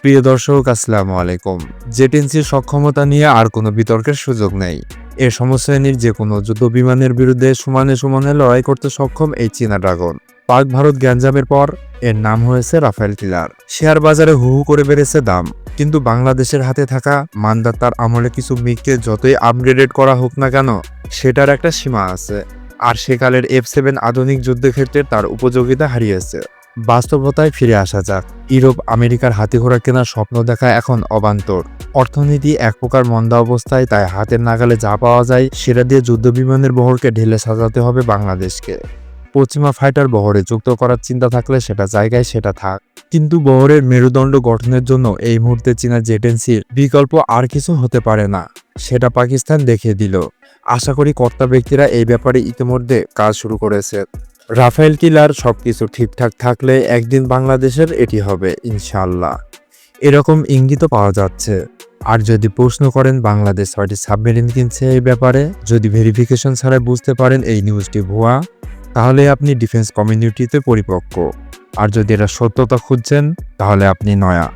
প্রিয় দর্শক, আসসালামু আলাইকুম। জেট-এনসির সক্ষমতা নিয়ে আর কোনো বিতর্কের সুযোগ নেই। এ সমশ্রেণীর যে কোনো যুদ্ধ বিমানের বিরুদ্ধে সমানে সমানে লড়াই করতে সক্ষম এই চীনা ড্রাগন। পাক ভারত গ্যাঞ্জামের পর এর নাম হয়েছে রাফেল কিলার। শেয়ার বাজারে হু হু করে বেড়েছে দাম, কিন্তু বাংলাদেশের হাতে থাকা মানদাতার আমলে কিছু মিগকে যতই আপগ্রেডেড করা হোক না কেন, সেটার একটা সীমা আছে। আর সেকালের F-7 আধুনিক যুদ্ধক্ষেত্রে তার উপযোগিতা হারিয়েছে। বাস্তবতায় ফিরে আসা যাক। ইউরোপ আমেরিকার হাতিঘোড়া কেনার স্বপ্ন দেখা এখন অবান্তর। অর্থনীতি এক প্রকার মন্দা অবস্থায়, তাই হাতের নাগালে যা পাওয়া যায় সেটা দিয়ে যুদ্ধবিমানের বহরকে ঢেলে সাজাতে হবে বাংলাদেশকে। পশ্চিমা ফাইটার বহরে যুক্ত করার চিন্তা থাকলে সেটা জায়গায় সেটা থাক, কিন্তু বহরের মেরুদণ্ড গঠনের জন্য এই মুহূর্তে চীনা জেট-এনসির বিকল্প আর কিছু হতে পারে না। সেটা পাকিস্তান দেখিয়ে দিল। আশা করি কর্তা ব্যক্তিরা এই ব্যাপারে ইতিমধ্যে কাজ শুরু করেছে। রাফেল কিলার সবকিছু ঠিকঠাক থাকলে একদিন বাংলাদেশের এটি হবে ইনশাআল্লাহ, এরকম ইঙ্গিতও পাওয়া যাচ্ছে। আর যদি প্রশ্ন করেন বাংলাদেশ 6টি সাবমেরিন কিনছে এই ব্যাপারে, যদি ভেরিফিকেশন ছাড়াই বুঝতে পারেন এই নিউজটি ভুয়া, তাহলে আপনি ডিফেন্স কমিউনিটিতে পরিপক্ক। আর যদি এটা সত্যতা খুঁজছেন, তাহলে আপনি নয়া।